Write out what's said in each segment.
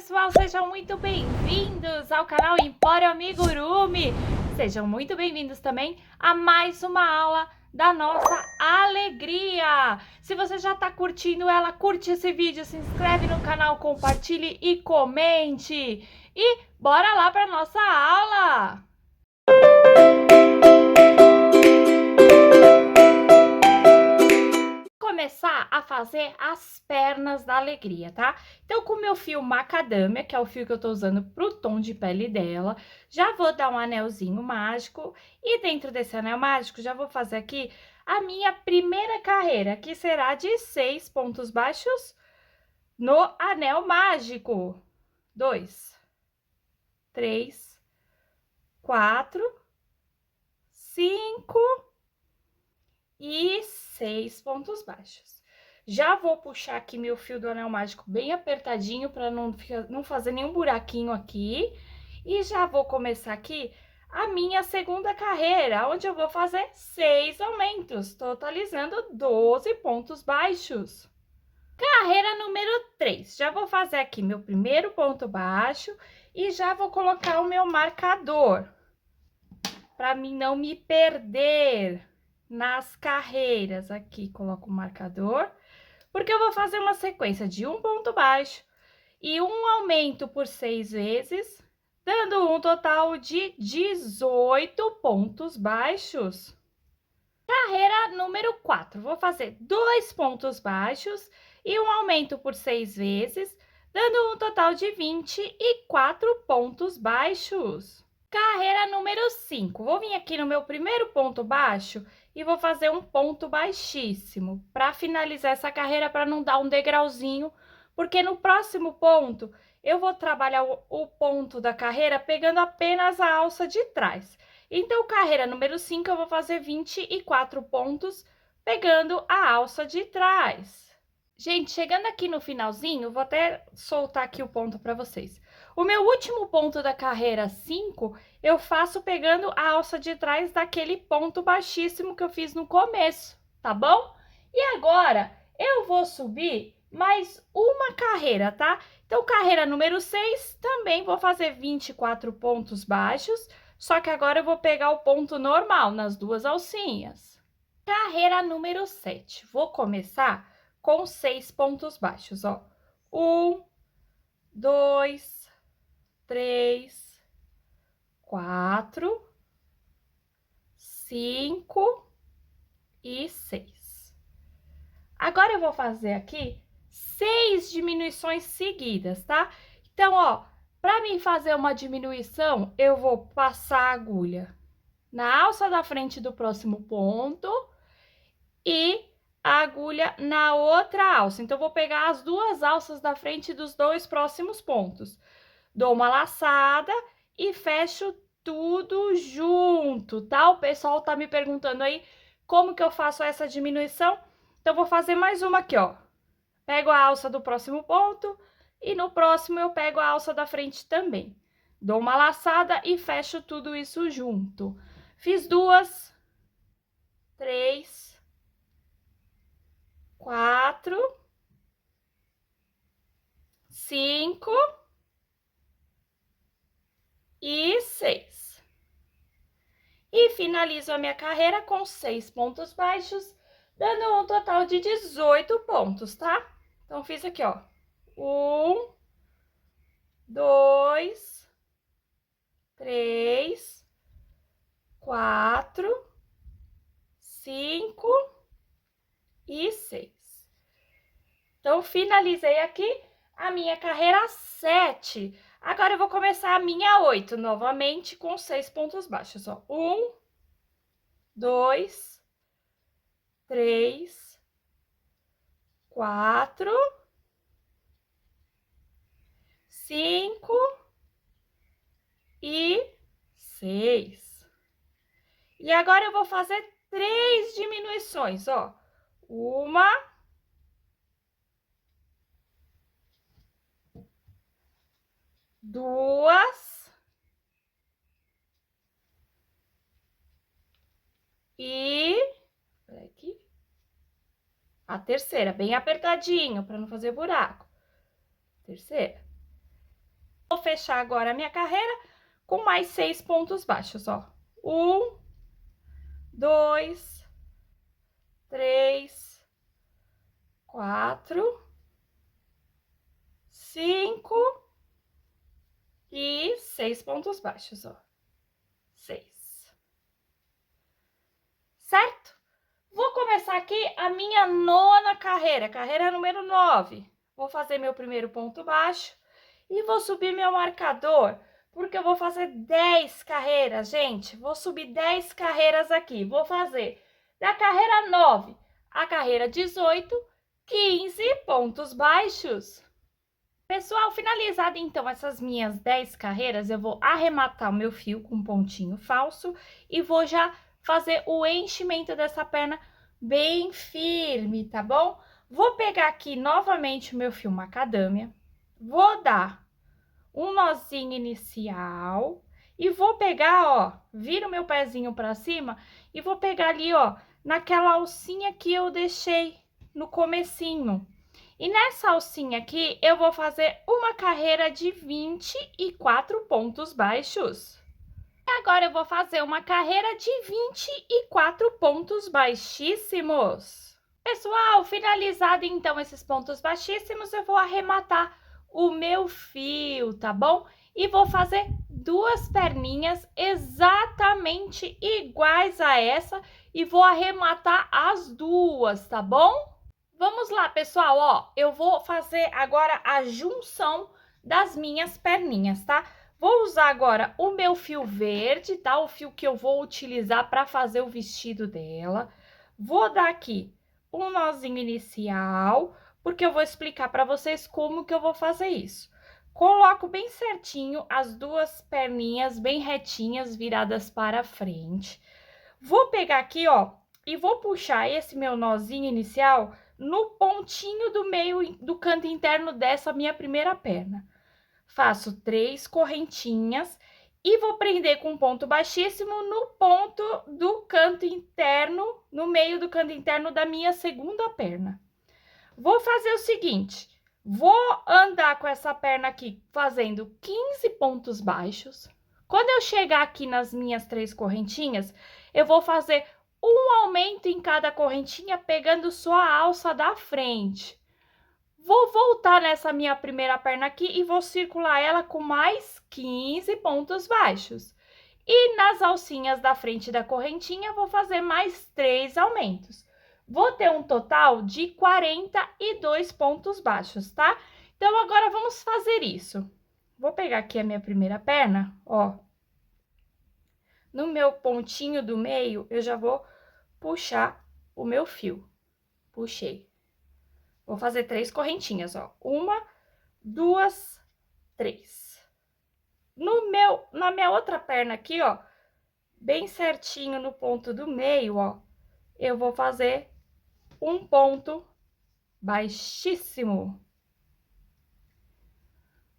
pessoal, sejam muito bem-vindos ao canal Empório Amigurumi. Sejam muito bem-vindos também a mais uma aula da nossa alegria. Se você já está curtindo ela, curte esse vídeo, se inscreve no canal, compartilhe e comente. E bora lá para nossa aula! Começar a fazer as pernas da alegria, tá? Então, com o meu fio macadâmia, que é o fio que eu tô usando pro tom de pele dela, já vou dar um anelzinho mágico e dentro desse anel mágico já vou fazer aqui a minha primeira carreira, que será de 6 pontos baixos no anel mágico. 2, 3, 4, 5 e 6 pontos baixos. Já vou puxar aqui meu fio do anel mágico bem apertadinho para não fazer nenhum buraquinho aqui. E já vou começar aqui a minha segunda carreira, onde eu vou fazer 6 aumentos, totalizando 12 pontos baixos. Carreira número 3. Já vou fazer aqui meu primeiro ponto baixo e já vou colocar o meu marcador, para mim não me perder nas carreiras. Aqui coloco o marcador, porque eu vou fazer uma sequência de um ponto baixo e um aumento por 6 vezes, dando um total de 18 pontos baixos. Carreira número 4, vou fazer 2 pontos baixos e um aumento por 6 vezes, dando um total de 24 pontos baixos. Carreira número 5, vou vir aqui no meu primeiro ponto baixo e vou fazer um ponto baixíssimo para finalizar essa carreira, para não dar um degrauzinho, porque no próximo ponto eu vou trabalhar o ponto da carreira pegando apenas a alça de trás. Então, carreira número 5, eu vou fazer 24 pontos pegando a alça de trás. Gente, chegando aqui no finalzinho, vou até soltar aqui o ponto para vocês. O meu último ponto da carreira 5, eu faço pegando a alça de trás daquele ponto baixíssimo que eu fiz no começo, tá bom? E agora, eu vou subir mais uma carreira, tá? Então, carreira número 6, também vou fazer 24 pontos baixos, só que agora eu vou pegar o ponto normal nas duas alcinhas. Carreira número 7, vou começar com 6 pontos baixos, ó. 1, 2, 3, 4, 5 e 6. Agora eu vou fazer aqui 6 diminuições seguidas, tá? Então, ó, para mim fazer uma diminuição, eu vou passar a agulha na alça da frente do próximo ponto e a agulha na outra alça. Então, vou pegar as duas alças da frente dos dois próximos pontos. Dou uma laçada e fecho tudo junto, tá? O pessoal tá me perguntando aí como que eu faço essa diminuição. Então, vou fazer mais uma aqui, ó. Pego a alça do próximo ponto e no próximo eu pego a alça da frente também. Dou uma laçada e fecho tudo isso junto. Fiz 2, 3, 4, 5 e 6. E finalizo a minha carreira com 6 pontos baixos, dando um total de 18 pontos, tá? Então, fiz aqui, ó. 1, 2, 3, 4, 5 e 6. Então, finalizei aqui a minha carreira 7. Agora, eu vou começar a minha 8, novamente, com 6 pontos baixos, ó. 1, 2, 3, 4, 5 e 6. E agora, eu vou fazer 3 diminuições, ó. 1, 2 e aqui a terceira, bem apertadinho para não fazer buraco. Terceira. fechar agora a minha carreira com mais 6 pontos baixos, ó. 1, 2, 3, 4, 5 e 6 pontos baixos, ó. 6. Certo? Vou começar aqui a minha nona carreira, carreira número 9. Vou fazer meu primeiro ponto baixo e vou subir meu marcador, porque eu vou fazer 10 carreiras, gente. Vou subir 10 carreiras aqui. Vou fazer da carreira 9 à carreira 18, 15 pontos baixos. Pessoal, finalizada então essas minhas 10 carreiras, eu vou arrematar o meu fio com um pontinho falso e vou já fazer o enchimento dessa perna bem firme, tá bom? Vou pegar aqui novamente o meu fio macadâmia, vou dar um nozinho inicial e vou pegar, ó, viro meu pezinho pra cima e vou pegar ali, ó, naquela alcinha que eu deixei no comecinho. E nessa alcinha aqui, eu vou fazer uma carreira de 24 pontos baixos. E agora eu vou fazer uma carreira de 24 pontos baixíssimos. Pessoal, finalizado então esses pontos baixíssimos, eu vou arrematar o meu fio, tá bom? E vou fazer duas perninhas exatamente iguais a essa e vou arrematar as duas, tá bom? Vamos lá, pessoal, ó, eu vou fazer agora a junção das minhas perninhas, tá? Vou usar agora o meu fio verde, tá? O fio que eu vou utilizar para fazer o vestido dela. Vou dar aqui um nozinho inicial, porque eu vou explicar para vocês como que eu vou fazer isso. Coloco bem certinho as duas perninhas bem retinhas, viradas para frente. Vou pegar aqui, ó, e vou puxar esse meu nozinho inicial no pontinho do meio do canto interno dessa minha primeira perna. Faço 3 correntinhas e vou prender com um ponto baixíssimo no ponto do canto interno, no meio do canto interno da minha segunda perna. Vou fazer o seguinte, vou andar com essa perna aqui fazendo 15 pontos baixos. Quando eu chegar aqui nas minhas 3 correntinhas, eu vou fazer um aumento em cada correntinha, pegando só a alça da frente. Vou voltar nessa minha primeira perna aqui e vou circular ela com mais 15 pontos baixos. E nas alcinhas da frente da correntinha, vou fazer mais 3 aumentos. Vou ter um total de 42 pontos baixos, tá? Então, agora vamos fazer isso. Vou pegar aqui a minha primeira perna, ó. No meu pontinho do meio, eu já vou puxar o meu fio. Puxei. Vou fazer 3 correntinhas, ó. 1, 2, 3. Na minha outra perna aqui, ó, bem certinho no ponto do meio, ó, eu vou fazer um ponto baixíssimo.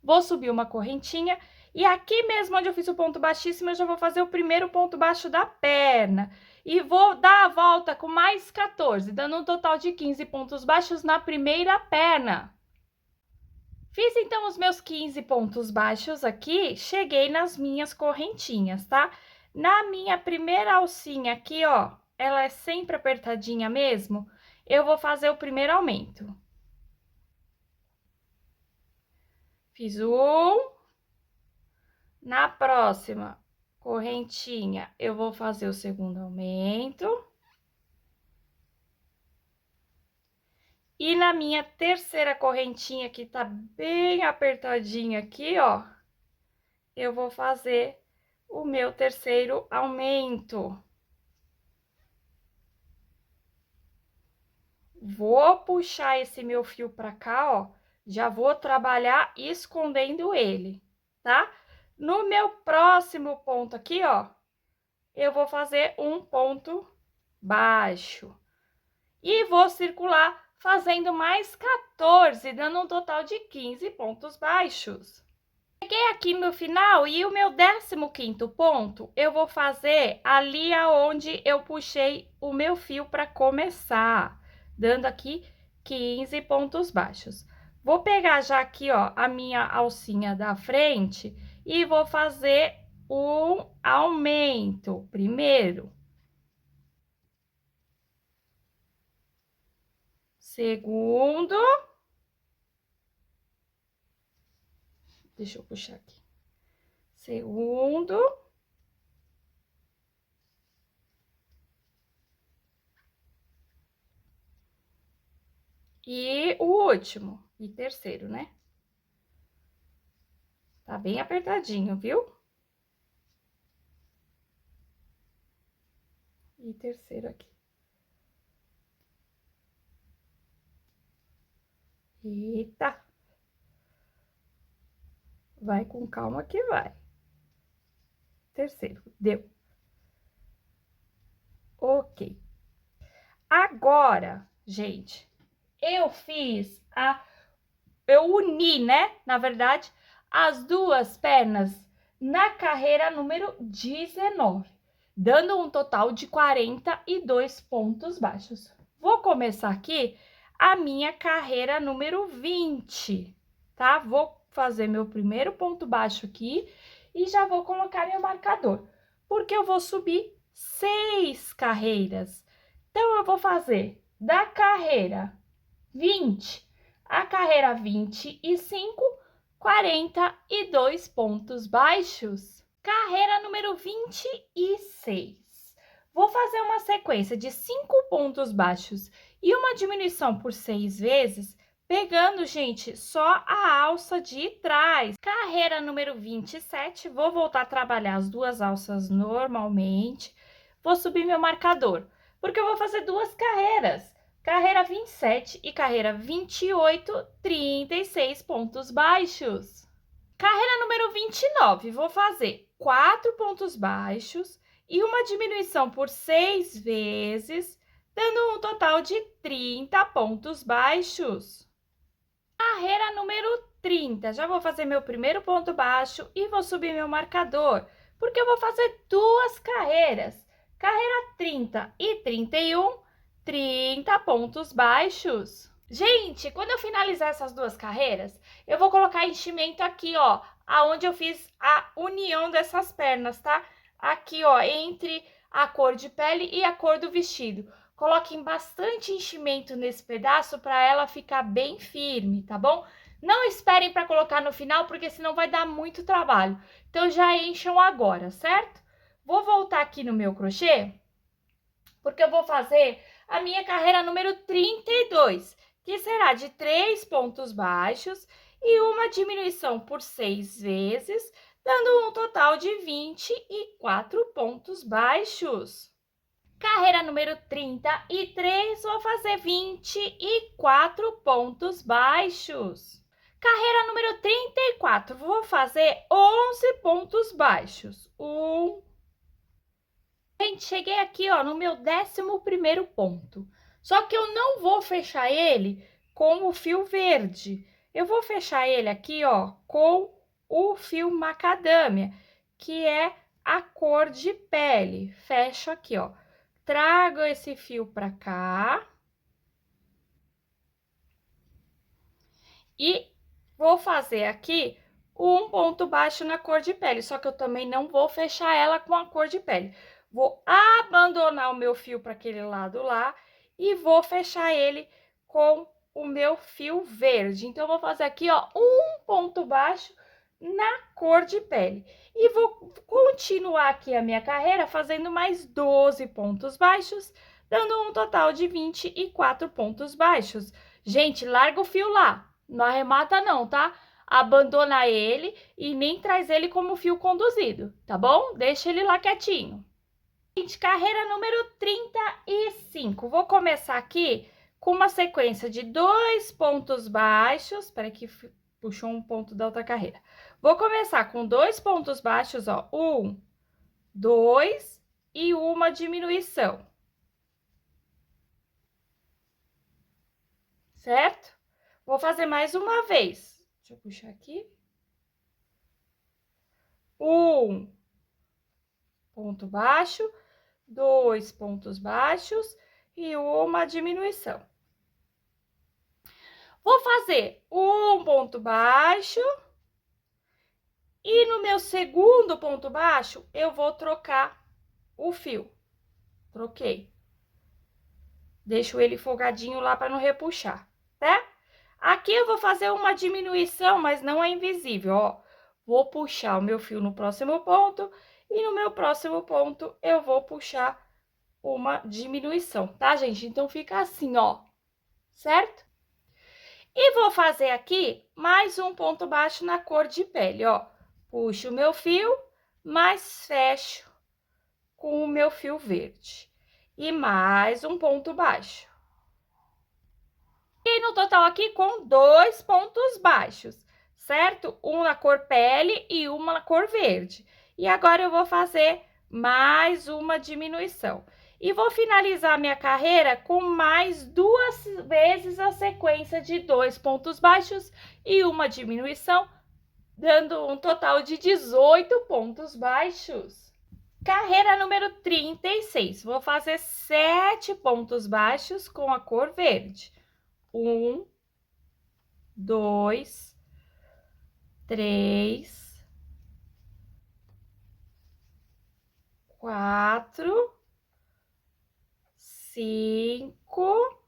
Vou subir uma correntinha e aqui mesmo onde eu fiz o ponto baixíssimo, eu já vou fazer o primeiro ponto baixo da perna. E vou dar a volta com mais 14, dando um total de 15 pontos baixos na primeira perna. Fiz então os meus 15 pontos baixos aqui, cheguei nas minhas correntinhas, tá? Na minha primeira alcinha aqui, ó, ela é sempre apertadinha mesmo, eu vou fazer o primeiro aumento. Fiz um. Na próxima correntinha, eu vou fazer o segundo aumento. E na minha terceira correntinha, que tá bem apertadinha aqui, ó, eu vou fazer o meu terceiro aumento. Vou puxar esse meu fio pra cá, ó, já vou trabalhar escondendo ele, tá? No meu próximo ponto aqui, ó, eu vou fazer um ponto baixo. E vou circular fazendo mais 14, dando um total de 15 pontos baixos. Cheguei aqui no final e o meu 15º ponto, eu vou fazer ali aonde eu puxei o meu fio para começar, dando aqui 15 pontos baixos. Vou pegar já aqui, ó, a minha alcinha da frente e vou fazer um aumento primeiro. Segundo. Deixa eu puxar aqui. Segundo. E o último. E terceiro, né? Tá bem apertadinho, viu? E terceiro aqui. Eita! Vai com calma que vai. Terceiro, deu. Ok. Agora, gente, eu uni, né? Na verdade, as duas pernas na carreira número 19, dando um total de 42 pontos baixos. Vou começar aqui a minha carreira número 20, tá? Vou fazer meu primeiro ponto baixo aqui e já vou colocar meu marcador, porque eu vou subir 6 carreiras. Então, eu vou fazer da carreira 20 a carreira 25, 42 pontos baixos. Carreira número 26. Vou fazer uma sequência de 5 pontos baixos e uma diminuição por 6 vezes, pegando, gente, só a alça de trás. Carreira número 27, vou voltar a trabalhar as duas alças normalmente. Vou subir meu marcador, porque eu vou fazer duas carreiras. Carreira 27 e carreira 28, 36 pontos baixos. Carreira número 29, vou fazer 4 pontos baixos e uma diminuição por 6 vezes, dando um total de 30 pontos baixos. Carreira número 30, já vou fazer meu primeiro ponto baixo e vou subir meu marcador, porque eu vou fazer duas carreiras. Carreira 30 e 31, 30 pontos baixos. Gente, quando eu finalizar essas duas carreiras, eu vou colocar enchimento aqui, ó, aonde eu fiz a união dessas pernas, tá? Aqui, ó, entre a cor de pele e a cor do vestido. Coloquem bastante enchimento nesse pedaço para ela ficar bem firme, tá bom? Não esperem para colocar no final, porque senão vai dar muito trabalho. Então, já encham agora, certo? Vou voltar aqui no meu crochê, porque eu vou fazer a minha carreira número 32, que será de 3 pontos baixos e uma diminuição por 6 vezes, dando um total de 24 pontos baixos. Carreira número 33, vou fazer 24 pontos baixos. Carreira número 34, vou fazer 11 pontos baixos. Gente, cheguei aqui, ó, no meu 11º ponto. Só que eu não vou fechar ele com o fio verde. Eu vou fechar ele aqui, ó, com o fio macadâmia, que é a cor de pele. Fecho aqui, ó. Trago esse fio para cá. E vou fazer aqui um ponto baixo na cor de pele, só que eu também não vou fechar ela com a cor de pele. Vou abandonar o meu fio para aquele lado lá e vou fechar ele com o meu fio verde. Então, eu vou fazer aqui, ó, um ponto baixo na cor de pele. E vou continuar aqui a minha carreira fazendo mais 12 pontos baixos, dando um total de 24 pontos baixos. Gente, larga o fio lá. Não arremata não, tá? Abandona ele e nem traz ele como fio conduzido, tá bom? Deixa ele lá quietinho. Gente, carreira número 35. Vou começar aqui com uma sequência de 2 pontos baixos. Espera que puxou um ponto da outra carreira. Vou começar com 2 pontos baixos, ó. 1, 2 e uma diminuição. Certo? Vou fazer mais uma vez. Deixa eu puxar aqui. 1 ponto baixo, 2 pontos baixos e uma diminuição. Vou fazer um ponto baixo. E no meu segundo ponto baixo, eu vou trocar o fio. Troquei. Deixo ele folgadinho lá para não repuxar, tá? Aqui eu vou fazer uma diminuição, mas não é invisível, ó. Vou puxar o meu fio no próximo ponto e no meu próximo ponto eu vou puxar uma diminuição, tá, gente? Então, fica assim, ó, certo? E vou fazer aqui mais um ponto baixo na cor de pele, ó. Puxo o meu fio, mas fecho com o meu fio verde. E mais um ponto baixo. E no total aqui com 2 pontos baixos, certo? Um na cor pele e uma na cor verde. E agora eu vou fazer mais uma diminuição. E vou finalizar minha carreira com mais 2 vezes a sequência de 2 pontos baixos e uma diminuição, dando um total de 18 pontos baixos. Carreira número 36. Vou fazer 7 pontos baixos com a cor verde. 1, 2, 3, 4, 5,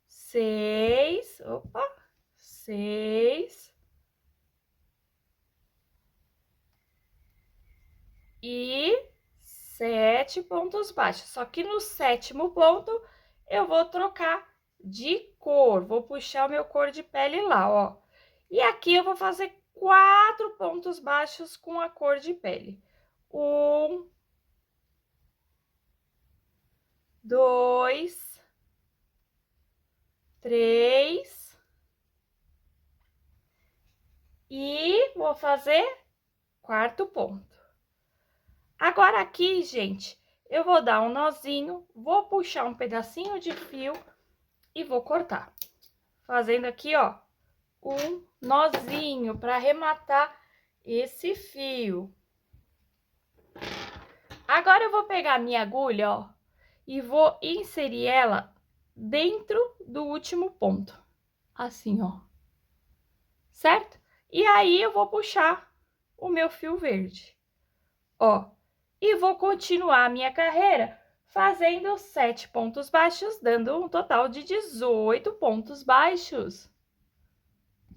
6, opa, 6 e 7 pontos baixos. Só que no sétimo ponto eu vou trocar de cor, vou puxar o meu cor de pele lá, ó. E aqui eu vou fazer 4 pontos baixos com a cor de pele. 1, 2, 3 e vou fazer quarto ponto. Agora aqui, gente, eu vou dar um nozinho, vou puxar um pedacinho de fio e vou cortar. Fazendo aqui, ó, um nozinho para arrematar esse fio. Agora eu vou pegar minha agulha, ó, e vou inserir ela dentro do último ponto. Assim, ó. Certo? E aí eu vou puxar o meu fio verde. Ó, e vou continuar a minha carreira fazendo 7 pontos baixos, dando um total de 18 pontos baixos.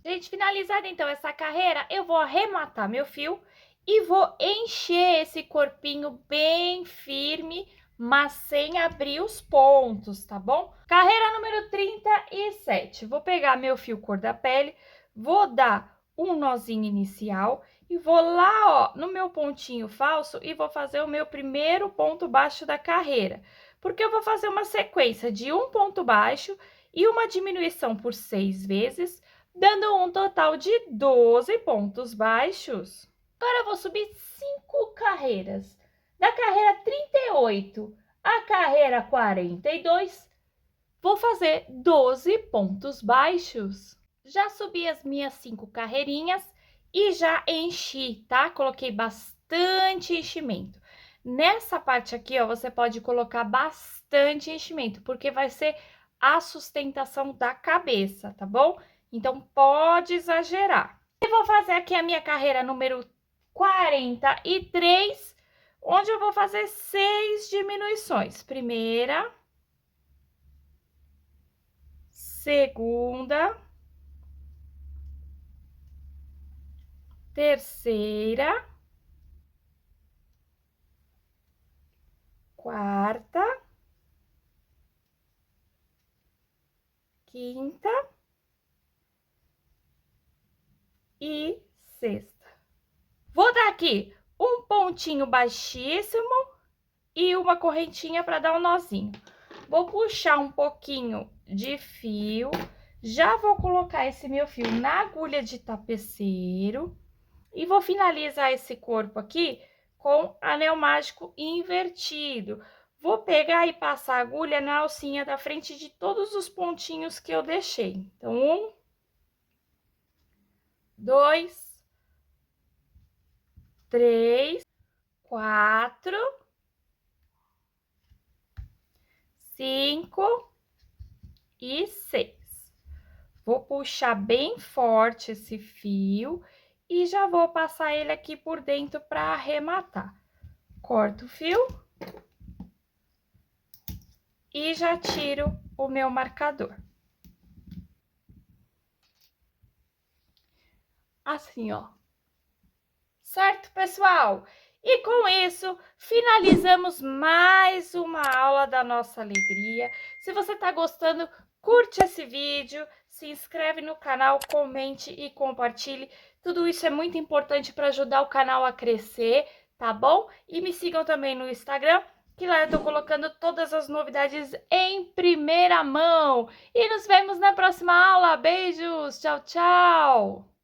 Gente, finalizada então essa carreira, eu vou arrematar meu fio e vou encher esse corpinho bem firme, mas sem abrir os pontos, tá bom? Carreira número 37. Vou pegar meu fio cor da pele, vou dar um nozinho inicial e vou lá, ó, no meu pontinho falso e vou fazer o meu primeiro ponto baixo da carreira. Porque eu vou fazer uma sequência de um ponto baixo e uma diminuição por 6 vezes, dando um total de 12 pontos baixos. Agora eu vou subir 5 carreiras. Da carreira 38 à carreira 42, vou fazer 12 pontos baixos. Já subi as minhas 5 carreirinhas e já enchi, tá? Coloquei bastante enchimento. Nessa parte aqui, ó, você pode colocar bastante enchimento, porque vai ser a sustentação da cabeça, tá bom? Então, pode exagerar. E vou fazer aqui a minha carreira número 43, onde eu vou fazer 6 diminuições. Primeira, segunda, terceira, quarta, quinta e sexta. Vou dar aqui um pontinho baixíssimo e uma correntinha para dar um nozinho. Vou puxar um pouquinho de fio, já vou colocar esse meu fio na agulha de tapeceiro e vou finalizar esse corpo aqui com anel mágico invertido. Vou pegar e passar a agulha na alcinha da frente de todos os pontinhos que eu deixei. Então, 1, 2, 3, 4, 5 e 6. Vou puxar bem forte esse fio e já vou passar ele aqui por dentro para arrematar. Corto o fio e já tiro o meu marcador. Assim, ó. Certo, pessoal? E com isso, finalizamos mais uma aula da nossa alegria. Se você está gostando, curte esse vídeo, se inscreve no canal, comente e compartilhe. Tudo isso é muito importante para ajudar o canal a crescer, tá bom? E me sigam também no Instagram, que lá eu tô colocando todas as novidades em primeira mão. E nos vemos na próxima aula. Beijos, tchau, tchau!